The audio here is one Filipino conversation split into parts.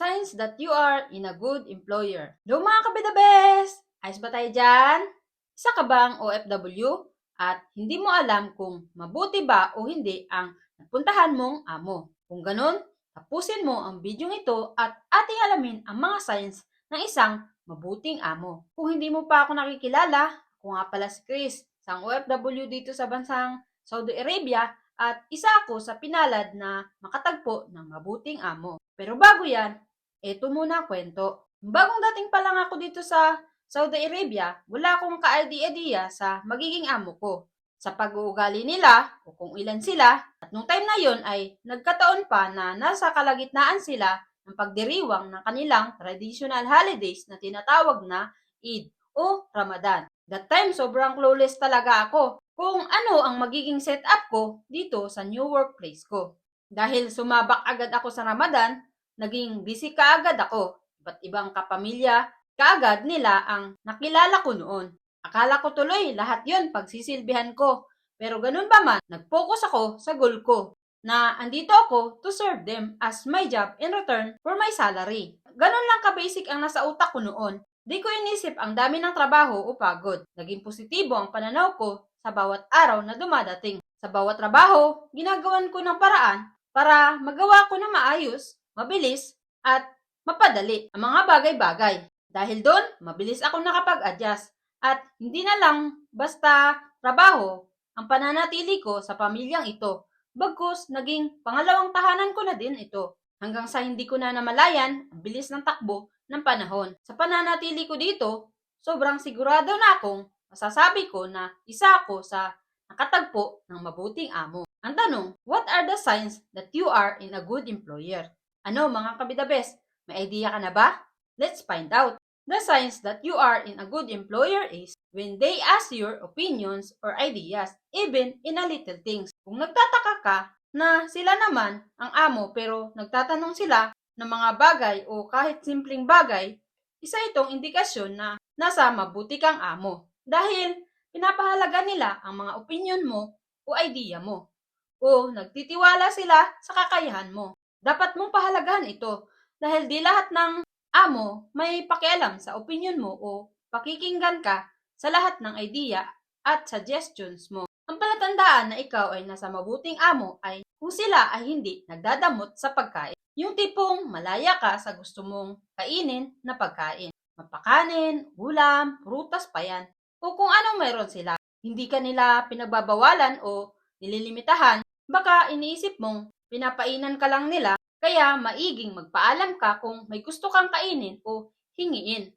Signs that you are in a good employer. Hello mga kabidabes! Ayos ba tayo dyan? Isa ka bang OFW at hindi mo alam kung mabuti ba o hindi ang napuntahan mong amo? Kung ganun, tapusin mo ang video ito at ating alamin ang mga signs ng isang mabuting amo. Kung hindi mo pa ako nakikilala, ako nga pala si Chris, isang OFW dito sa bansang Saudi Arabia at isa ako sa pinalad na makatagpo ng mabuting amo. Pero bago yan, eto muna kwento. Bagong dating pa lang ako dito sa Saudi Arabia, wala akong ka-idea sa magiging amo ko. Sa pag-uugali nila o kung ilan sila, at nung time na yon ay nagkataon pa na nasa kalagitnaan sila ng pagdiriwang ng kanilang traditional holidays na tinatawag na Eid o Ramadan. That time, sobrang clueless talaga ako kung ano ang magiging setup ko dito sa new workplace ko. Dahil sumabak agad ako sa Ramadan, naging busy kaagad ako. Iba't ibang kapamilya, kaagad nila ang nakilala ko noon. Akala ko tuloy lahat yon pagsisilbihan ko. Pero ganun pa man, nag-focus ako sa goal ko na andito ako to serve them as my job in return for my salary. Ganun lang ka-basic ang nasa utak ko noon. Di ko inisip ang dami ng trabaho o pagod. Naging positibo ang pananaw ko sa bawat araw na dumadating. Sa bawat trabaho, ginagawan ko ng paraan para magawa ko na maayos, mabilis, at mapadali ang mga bagay-bagay. Dahil doon, mabilis ako nakapag-adjust at hindi na lang basta trabaho ang pananatili ko sa pamilyang ito. Bagkus, naging pangalawang tahanan ko na din ito. Hanggang sa hindi ko na namalayan ang bilis ng takbo ng panahon. Sa pananatili ko dito, sobrang sigurado na akong masasabi ko na isa ako sa nakatagpo ng mabuting amo. Ang tanong, what are the signs that you are in a good employer? Ano mga kabidabes, may idea ka na ba? Let's find out. The signs that you are in a good employer is when they ask your opinions or ideas, even in a little things. Kung nagtataka ka na sila naman ang amo pero nagtatanong sila ng mga bagay o kahit simpleng bagay, isa itong indikasyon na nasa mabuti kang amo. Dahil pinapahalaga nila ang mga opinion mo o idea mo. O nagtitiwala sila sa kakayahan mo. Dapat mong pahalagahan ito dahil di lahat ng amo may pakialam sa opinion mo o pakikinggan ka sa lahat ng idea at suggestions mo. Ang palatandaan na ikaw ay nasa mabuting amo ay kung sila ay hindi nagdadamot sa pagkain. Yung tipong malaya ka sa gusto mong kainin na pagkain. Mapakanin, ulam, prutas pa yan. O kung anong mayroon sila. Hindi ka nila pinagbabawalan o nililimitahan. Baka iniisip mong pinapainan ka lang nila, kaya maiging magpaalam ka kung may gusto kang kainin o hingiin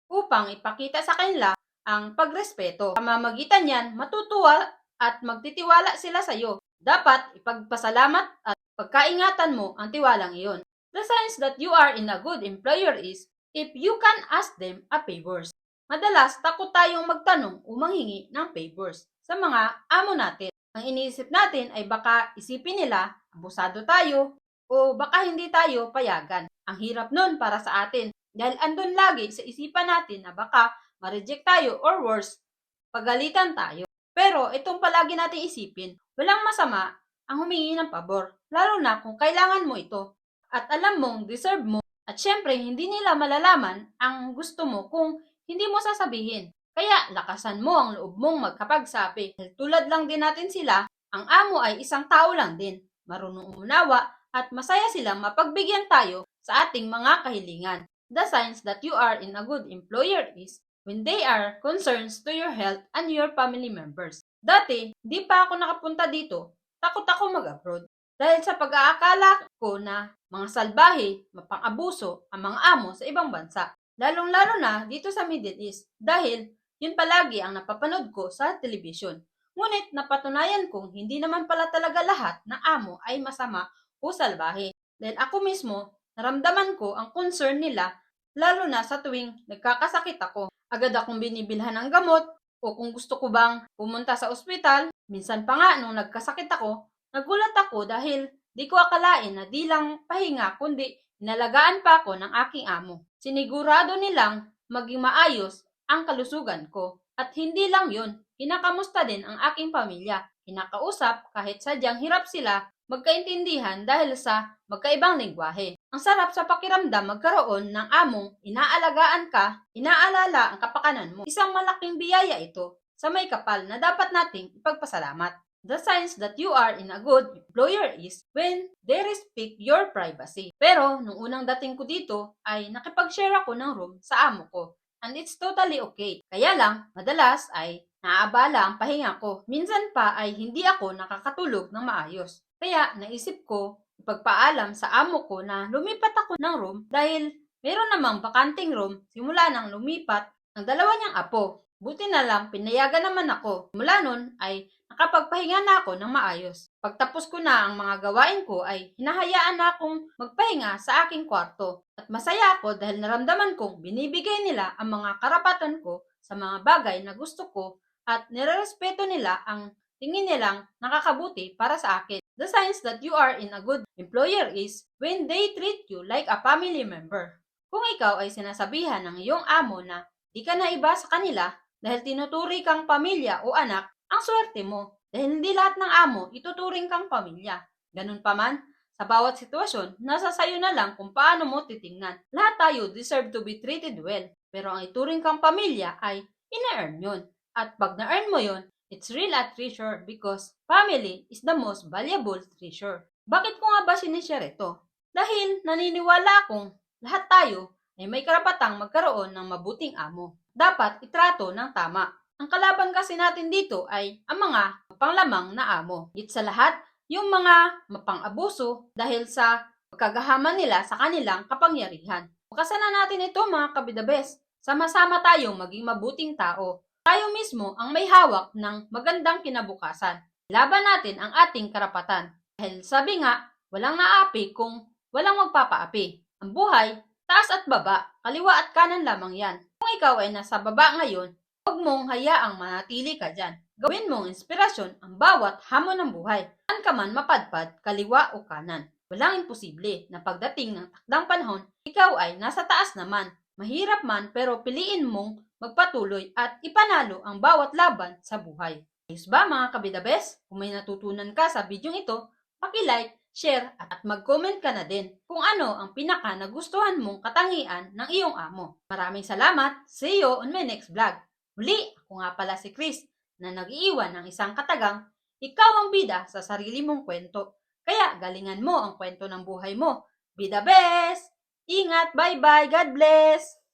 upang ipakita sa kanila ang pagrespeto. Sa pamamagitan yan, matutuwa at magtitiwala sila sa iyo. Dapat ipagpasalamat at pagkaingatan mo ang tiwalang iyon. The signs that you are in a good employer is if you can ask them a favors. Madalas, takot tayong magtanong o manghingi ng favors sa mga amo natin. Ang iniisip natin ay baka isipin nila, abusado tayo, o baka hindi tayo payagan. Ang hirap nun para sa atin dahil andun lagi sa isipan natin na baka ma-reject tayo or worse, pagalitan tayo. Pero itong palagi nating isipin, walang masama ang humingi ng pabor, lalo na kung kailangan mo ito at alam mong deserve mo at syempre hindi nila malalaman ang gusto mo kung hindi mo sasabihin. Kaya lakasan mo ang loob mong magkapagsabi. Tulad lang din natin sila, ang amo ay isang tao lang din, marunong umunawa at masaya silang mapagbigyan tayo sa ating mga kahilingan. The signs that you are in a good employer is when they are concerns to your health and your family members. Dati, di pa ako nakapunta dito, takot ako mag-abroad. Dahil sa pag-aakala ko na mga salbahe, mapang-abuso ang mga amo sa ibang bansa. Lalong-lalo na dito sa Middle East dahil yun palagi ang napapanood ko sa telebisyon. Ngunit napatunayan kong hindi naman pala talaga lahat ng amo ay masama o salbahe. Dahil ako mismo, naramdaman ko ang concern nila lalo na sa tuwing nagkakasakit ako. Agad akong binibilhan ng gamot o kung gusto ko bang pumunta sa ospital. Minsan pa nga nung nagkasakit ako, nagulat ako dahil di ko akalain na di lang pahinga kundi inalagaan pa ako ng aking amo. Sinigurado nilang maging maayos ang kalusugan ko. At hindi lang yun, kinakamusta din ang aking pamilya. Kinakausap kahit sadyang hirap sila magkaintindihan dahil sa magkaibang lengguwahe. Ang sarap sa pakiramdam magkaroon ng among inaalagaan ka, inaalala ang kapakanan mo. Isang malaking biyaya ito sa may kapal na dapat nating ipagpasalamat. The signs that you are in a good employer is when they respect your privacy. Pero nung unang dating ko dito ay nakipag-share ako ng room sa amo ko. And it's totally okay. Kaya lang, madalas ay naaabala ang pahinga ko. Minsan pa ay hindi ako nakakatulog ng maayos. Kaya naisip ko ipagpaalam sa amo ko na lumipat ako ng room dahil meron namang bakanting room simula nang lumipat ang dalawa niyang apo. Buti na lang pinayagan naman ako. Mula nun ay nakapagpahinga na ako ng maayos. Pagtapos ko na ang mga gawain ko ay hinahayaan na akong magpahinga sa aking kwarto. At masaya ako dahil naramdaman kong binibigay nila ang mga karapatan ko sa mga bagay na gusto ko at nirerespeto nila ang tingin nilang nakakabuti para sa akin. The signs that you are in a good employer is when they treat you like a family member. Kung ikaw ay sinasabihan ng iyong amo na di ka na iba sa kanila dahil tinuturi kang pamilya o anak, ang swerte mo dahil hindi lahat ng amo ituturing kang pamilya. Ganun pa man, sa bawat sitwasyon, nasa sayo na lang kung paano mo titingnan. Lahat tayo deserve to be treated well, pero ang ituring kang pamilya ay ina-earn yun. At pag na-earn mo yun, it's real a treasure because family is the most valuable treasure. Bakit ko nga ba sinishare ito? Dahil naniniwala akong lahat tayo ay may karapatang magkaroon ng mabuting amo. Dapat itrato ng tama. Ang kalaban kasi natin dito ay ang mga mapanglamang na amo. Higit sa lahat, yung mga mapang-abuso dahil sa pagkagahaman nila sa kanilang kapangyarihan. Wakasan natin ito mga kabidabes. Sama-sama tayong maging mabuting tao. Tayo mismo ang may hawak ng magandang kinabukasan. Laban natin ang ating karapatan. Dahil sabi nga, walang naapi kung walang magpapaapi. Ang buhay, taas at baba, kaliwa at kanan lamang yan. Kung ikaw ay nasa baba ngayon, huwag mong hayaang manatili ka dyan. Gawin mong inspirasyon ang bawat hamon ng buhay. Saan ka man mapadpad, kaliwa o kanan. Walang imposible na pagdating ng takdang panahon, ikaw ay nasa taas naman. Mahirap man pero piliin mong magpatuloy at ipanalo ang bawat laban sa buhay. Ayos ba mga kabidabes? Kung may natutunan ka sa video ito, paki-like, share at mag-comment ka na din kung ano ang pinaka nagustuhan mong katangian ng iyong amo. Maraming salamat! See you on my next vlog! Muli, ako nga pala si Chris na nag-iiwan ng isang katagang, ikaw ang bida sa sarili mong kwento. Kaya galingan mo ang kwento ng buhay mo. Be the best! Ingat! Bye-bye! God bless!